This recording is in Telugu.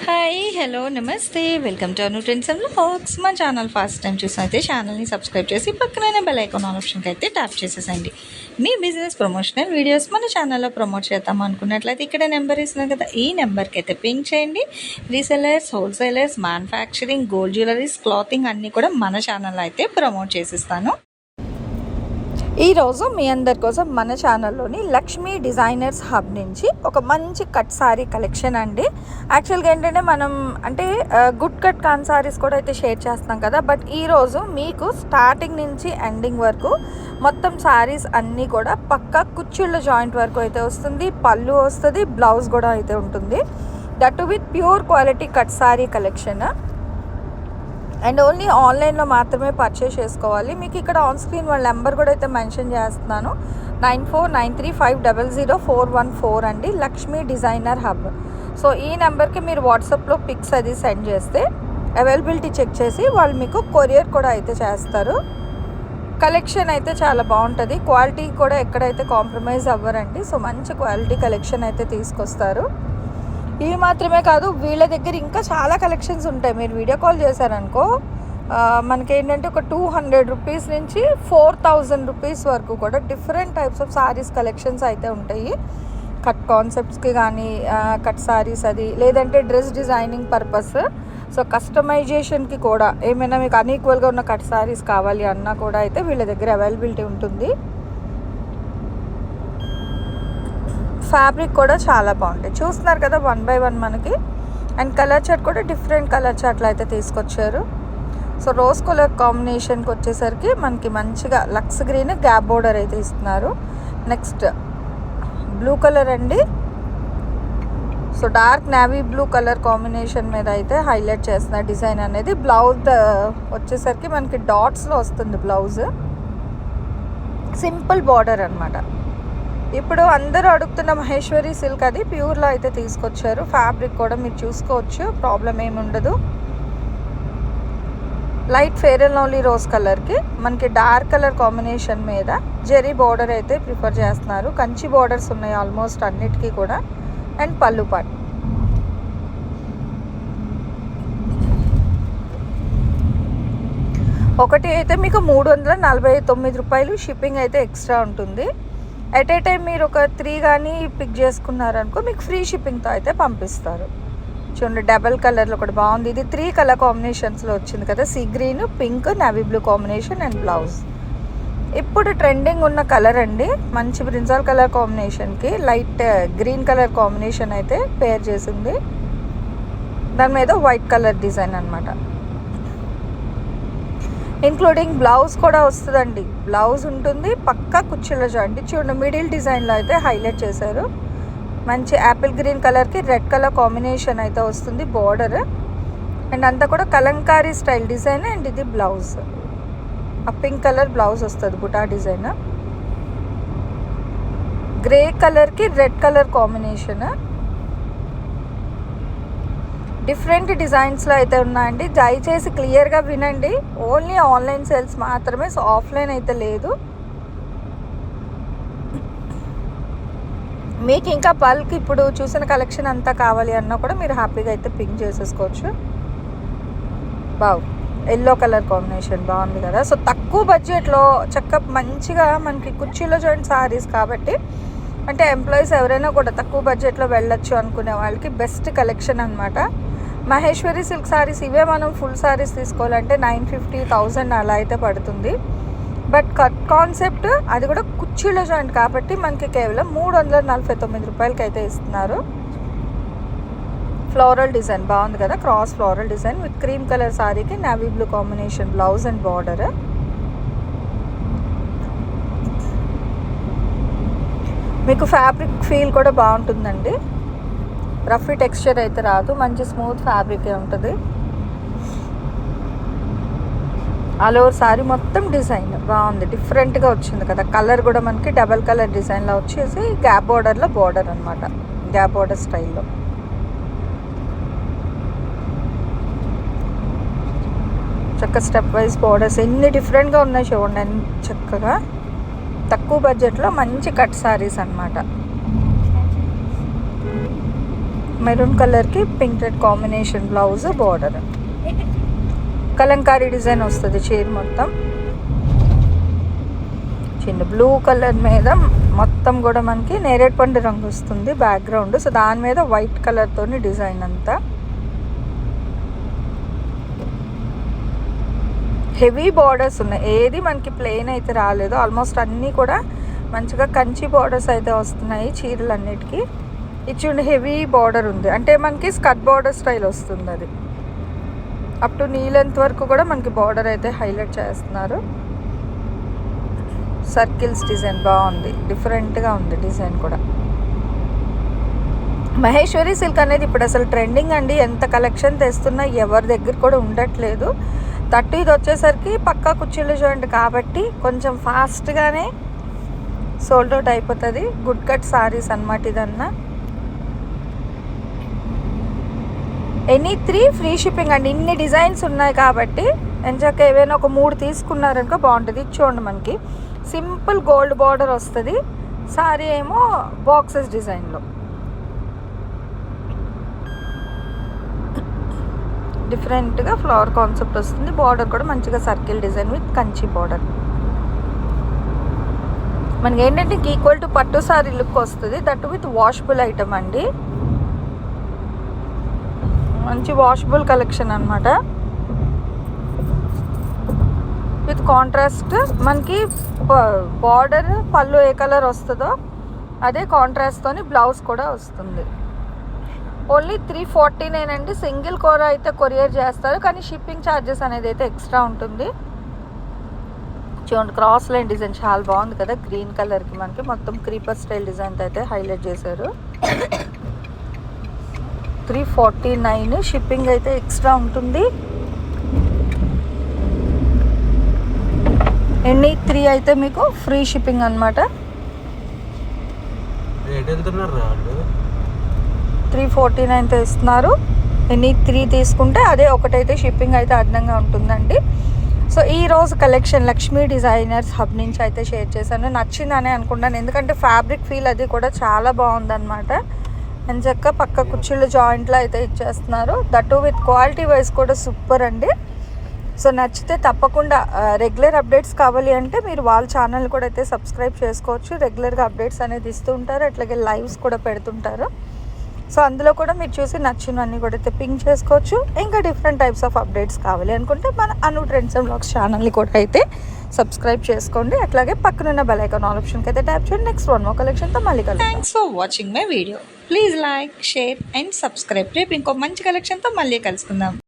హాయ్ హలో నమస్తే welcome to Anu trends and vlogs. మా ఛానల్ ఫస్ట్ టైం చూసినైతే ఛానల్ని సబ్స్క్రైబ్ చేసి పక్కనైన బెల్ ఐకాన్ ఆప్షన్కి అయితే ట్యాప్ చేసేసండి. మీ బిజినెస్ ప్రమోషనల్ వీడియోస్ మన ఛానల్లో ప్రమోట్ చేద్దాం అనుకున్నట్లయితే ఇక్కడ నెంబర్ ఇస్తున్నాం కదా, ఈ నెంబర్కి అయితే పింక్ చేయండి. Resellers, wholesalers, manufacturing, gold jewelleries, clothing అన్నీ కూడా మన ఛానల్లో అయితే ప్రమోట్ చేసిస్తాను. ఈరోజు మీ అందరి కోసం మన ఛానల్లోని లక్ష్మీ డిజైనర్స్ హబ్ నుంచి ఒక మంచి కట్ సారీ కలెక్షన్ అండి. యాక్చువల్గా ఏంటంటే మనం గుడ్ కట్ కాన్ సారీస్ కూడా అయితే షేర్ చేస్తాం కదా, బట్ ఈరోజు మీకు స్టార్టింగ్ నుంచి ఎండింగ్ వరకు మొత్తం సారీస్ అన్నీ కూడా పక్కా కుచ్చిళ్ళ జాయింట్ వరకు అయితే వస్తుంది. పళ్ళు వస్తుంది, బ్లౌజ్ కూడా అయితే ఉంటుంది. That with pure quality cut sorry collection. And only ఆన్లైన్లో మాత్రమే పర్చేస్ చేసుకోవాలి. మీకు ఇక్కడ ఆన్ స్క్రీన్ వాళ్ళ నెంబర్ కూడా అయితే మెన్షన్ చేస్తున్నాను, 9493500414 అండి, లక్ష్మీ డిజైనర్ హబ్. సో ఈ నెంబర్కి మీరు వాట్సాప్లో పిక్స్ అది సెండ్ చేస్తే అవైలబిలిటీ చెక్ చేసి వాళ్ళు మీకు కొరియర్ కూడా అయితే చేస్తారు. కలెక్షన్ అయితే చాలా బాగుంటుంది, క్వాలిటీ కూడా ఎక్కడైతే కాంప్రమైజ్ అవ్వరండి. సో మంచి క్వాలిటీ కలెక్షన్ అయితే తీసుకొస్తారు. ఇవి మాత్రమే కాదు, వీళ్ళ దగ్గర ఇంకా చాలా కలెక్షన్స్ ఉంటాయి. మీరు వీడియో కాల్ చేశారనుకో మనకేంటంటే ఒక 200 రూపీస్ నుంచి 4000 రూపీస్ వరకు కూడా different types of saris collections అయితే ఉంటాయి. కట్ కాన్సెప్ట్స్కి కానీ కట్ సారీస్ అది, లేదంటే డ్రెస్ డిజైనింగ్ పర్పస్, సో కస్టమైజేషన్కి కూడా ఏమైనా మీకు అన్ఈక్వల్గా ఉన్న కట్ సారీస్ కావాలి అన్నా కూడా అయితే వీళ్ళ దగ్గర అవైలబిలిటీ ఉంటుంది. ఫ్యాబ్రిక్ కూడా చాలా బాగుంటాయి, చూస్తున్నారు కదా 1 by 1 మనకి. అండ్ కలర్ చార్ట్ కూడా డిఫరెంట్ కలర్ చార్ట్లు అయితే తీసుకొచ్చారు. సో రోజ్ కలర్ కాంబినేషన్కి వచ్చేసరికి మనకి మంచిగా లక్స్ గ్రీన్ గ్యాప్ బోర్డర్ అయితే ఇస్తున్నారు. నెక్స్ట్ బ్లూ కలర్ అండి, so dark navy blue colour combination మీద అయితే హైలైట్ చేస్తున్నారు డిజైన్ అనేది. బ్లౌజ్ వచ్చేసరికి మనకి డాట్స్లో వస్తుంది బ్లౌజ్, సింపుల్ బార్డర్ అనమాట. ఇప్పుడు అందరూ అడుగుతున్న మహేశ్వరి సిల్క్ అది ప్యూర్లో అయితే తీసుకొచ్చారు. ఫ్యాబ్రిక్ కూడా మీరు చూసుకోవచ్చు, ప్రాబ్లం ఏమి ఉండదు. Light fair and lovely rose కలర్కి మనకి డార్క్ కలర్ కాంబినేషన్ మీద జెరీ బార్డర్ అయితే ప్రిఫర్ చేస్తున్నారు. కంచి బార్డర్స్ ఉన్నాయి ఆల్మోస్ట్ అన్నిటికీ కూడా. అండ్ పళ్ళు పాట్ ఒకటి అయితే మీకు 349 రూపాయలు షిప్పింగ్ అయితే ఎక్స్ట్రా ఉంటుంది. ఎట్ ఏ టైం మీరు ఒక 3 కానీ పిక్ చేసుకున్నారనుకో మీకు ఫ్రీ షిప్పింగ్తో అయితే పంపిస్తారు. చూడండి డబల్ కలర్లో కూడా బాగుంది. ఇది 3 కలర్ కాంబినేషన్స్లో వచ్చింది కదా, sea green, pink, navy blue combination and blouse. ఇప్పుడు ట్రెండింగ్ ఉన్న కలర్ అండి, మంచి బ్రింజాల్ కలర్ కాంబినేషన్కి లైట్ గ్రీన్ కలర్ కాంబినేషన్ అయితే పేర్ చేసింది. దాని మీద వైట్ కలర్ డిజైన్ అనమాట. ఇంక్లూడింగ్ బ్లౌజ్ కూడా వస్తుందండి, బ్లౌజ్ ఉంటుంది పక్కా కుచ్చిళ్ళ జాయింట్. చూడండి మిడిల్ డిజైన్లో అయితే హైలైట్ చేశారు. మంచి యాపిల్ గ్రీన్ కలర్కి రెడ్ కలర్ కాంబినేషన్ అయితే వస్తుంది బార్డర్. అండ్ అంతా కూడా కలంకారీ స్టైల్ డిజైన్. అండ్ ఇది బ్లౌజ్, ఆ పింక్ కలర్ బ్లౌజ్ వస్తుంది బుటా డిజైన్. గ్రే కలర్కి రెడ్ కలర్ కాంబినేషన్. డిఫరెంట్ డిజైన్స్లో అయితే ఉన్నాయండి. దయచేసి క్లియర్గా వినండి, ఓన్లీ ఆన్లైన్ సేల్స్ మాత్రమే, సో ఆఫ్లైన్ అయితే లేదు. మీకు ఇంకా బల్క్ ఇప్పుడు చూసిన కలెక్షన్ అంతా కావాలి అన్నా కూడా మీరు హ్యాపీగా అయితే పింక్ చేసేసుకోవచ్చు. ఎల్లో కలర్ కాంబినేషన్ బాగుంది కదా. సో తక్కువ బడ్జెట్లో మంచిగా మనకి కుర్చీలో జాయింట్ సారీస్ కాబట్టి అంటే ఎంప్లాయీస్ ఎవరైనా కూడా తక్కువ బడ్జెట్లో వెళ్ళొచ్చు అనుకునే వాళ్ళకి బెస్ట్ కలెక్షన్ అనమాట. మహేశ్వరి సిల్క్ సారీస్ ఇవే మనం ఫుల్ సారీస్ తీసుకోవాలంటే 950-1000 అలా అయితే పడుతుంది. బట్ కట్ కాన్సెప్ట్ అది కూడా కుర్చీలో జాయింట్ కాబట్టి మనకి కేవలం 349 రూపాయలకి అయితే ఇస్తున్నారు. ఫ్లోరల్ డిజైన్ బాగుంది కదా, cross floral design with cream colour సారీకి navy blue combination blouse and border. మీకు ఫ్యాబ్రిక్ ఫీల్ కూడా బాగుంటుందండి, రఫీ టెక్స్చర్ అయితే రాదు, మంచి స్మూత్ ఫ్యాబ్రిక్ ఉంటుంది. ఆల్ ఓవర్ సారీ మొత్తం డిజైన్ బాగుంది, డిఫరెంట్గా వచ్చింది కదా. కలర్ కూడా మనకి డబల్ కలర్ డిజైన్లో వచ్చేసి గ్యాప్ బార్డర్లో బార్డర్ అనమాట, గ్యాప్ బార్డర్ స్టైల్లో. చక్కగా స్టెప్ వైజ్ బార్డర్స్ ఎన్ని డిఫరెంట్గా ఉన్నాయి చూడండి. చక్కగా తక్కువ బడ్జెట్లో మంచి కట్ సారీస్ అన్నమాట. మెరూన్ కలర్కి pink red combination blouse, border Kalamkari design వస్తుంది చీర మొత్తం. చిన్న బ్లూ కలర్ మీద మొత్తం కూడా మనకి నేరేడు పండు రంగు వస్తుంది బ్యాక్గ్రౌండ్. సో దాని మీద వైట్ కలర్తోని డిజైన్ అంతా. హెవీ బార్డర్స్ ఉన్నాయి, ఏది మనకి ప్లెయిన్ అయితే రాలేదు. ఆల్మోస్ట్ అన్నీ కూడా మంచిగా కంచి బార్డర్స్ అయితే వస్తున్నాయి చీరలన్నిటికీ. ఇచ్చి హెవీ బార్డర్ ఉంది, అంటే మనకి స్కర్ట్ బార్డర్ స్టైల్ వస్తుంది. అది అప్ టు నీ లెంత్ వరకు కూడా మనకి బార్డర్ అయితే హైలైట్ చేస్తున్నారు. సర్కిల్స్ డిజైన్ బాగుంది, డిఫరెంట్గా ఉంది డిజైన్ కూడా. మహేశ్వరి సిల్క్ అనేది ఇప్పుడు అసలు ట్రెండింగ్ అండి. ఎంత కలెక్షన్ తెస్తున్నా ఎవరి దగ్గర కూడా ఉండట్లేదు. ఇది వచ్చేసరికి పక్కా కుర్చీలు జాయింట్ కాబట్టి కొంచెం ఫాస్ట్గానే సోల్డ్ అవుట్ అయిపోతుంది. గుడ్ కట్ సారీస్ అన్నమాట ఇదన్నా. ఎనీ 3 ఫ్రీ షిప్పింగ్ అండి. ఇన్ని డిజైన్స్ ఉన్నాయి కాబట్టి ఎంచక్క ఏవైనా ఒక 3 తీసుకున్నారనుకో బాగుంటుంది. ఇది చూడండి, మనకి సింపుల్ గోల్డ్ బార్డర్ వస్తుంది, సారీ ఏమో బాక్సెస్ డిజైన్లో. డిఫరెంట్గా ఫ్లవర్ కాన్సెప్ట్ వస్తుంది. బార్డర్ కూడా మంచిగా circle design with Kanchi border. మనకి ఏంటంటే ఈక్వల్ టు పట్టు సారీ లుక్ వస్తుంది, దట్ విత్ వాషబుల్ ఐటమ్ అండి. మంచి వాషబుల్ కలెక్షన్ అనమాట. విత్ కాంట్రాస్ట్ మనకి బార్డర్ పళ్ళు ఏ కలర్ వస్తుందో అదే కాంట్రాస్ట్తోని బ్లౌజ్ కూడా వస్తుంది. ఓన్లీ 349 అండి. సింగిల్ కూర అయితే కొరియర్ చేస్తారు, కానీ షిప్పింగ్ ఛార్జెస్ అనేది అయితే ఎక్స్ట్రా ఉంటుంది. చూడండి, క్రాస్ లైన్ డిజైన్ చాలా బాగుంది కదా. గ్రీన్ కలర్కి మనకి మొత్తం క్రీపర్ స్టైల్ డిజైన్ అయితే హైలైట్ చేశారు. 349 షిప్పింగ్ అయితే ఎక్స్ట్రా ఉంటుంది. ఎన్ని 3 అయితే మీకు ఫ్రీ షిప్పింగ్ అనమాట. 349తో ఇస్తున్నారు. ఎన్ని 3 తీసుకుంటే అదే ఒకటైతే షిప్పింగ్ అయితే అదనంగా ఉంటుందండి. సో ఈరోజు కలెక్షన్ లక్ష్మీ డిజైనర్స్ హబ్ నుంచి అయితే షేర్ చేశాను. నచ్చిందని అనుకుంటాను, ఎందుకంటే ఫ్యాబ్రిక్ ఫీల్ అది కూడా చాలా బాగుందన్నమాట. ఎంచక్క పక్క కుర్చీలు జాయింట్లో అయితే ఇచ్చేస్తున్నారు. దట్టు విత్ క్వాలిటీ వైజ్ కూడా సూపర్ అండి. సో నచ్చితే తప్పకుండా రెగ్యులర్ అప్డేట్స్ కావాలి అంటే మీరు వాళ్ళ ఛానల్ కూడా అయితే సబ్స్క్రైబ్ చేసుకోవచ్చు. రెగ్యులర్గా అప్డేట్స్ అనేది ఇస్తూ ఉంటారు, అట్లాగే లైవ్స్ కూడా పెడుతుంటారు. సో అందులో కూడా మీరు చూసి నచ్చినవన్నీ కూడా అయితే పింక్ చేసుకోవచ్చు. ఇంకా డిఫరెంట్ టైప్స్ ఆఫ్ అప్డేట్స్ కావాలి అనుకుంటే మన అను ట్రెండ్స్ అండ్ వ్లాగ్స్ ఛానల్ని కూడా అయితే సబ్స్క్రైబ్ చేసుకోండి. అట్లాగే పక్కనున్న బెల్ ఐకాన్ ఆల్ ఆప్షన్కి అయితే ట్యాప్ చేయండి. నెక్స్ట్ వన్ మో కలెక్షన్తో మళ్ళీ కలుద్దాం. Thanks for watching my video. Please like, share and subscribe. రేపు ఇంకో మంచి కలెక్షన్తో మళ్ళీ కలుసుకుందాం.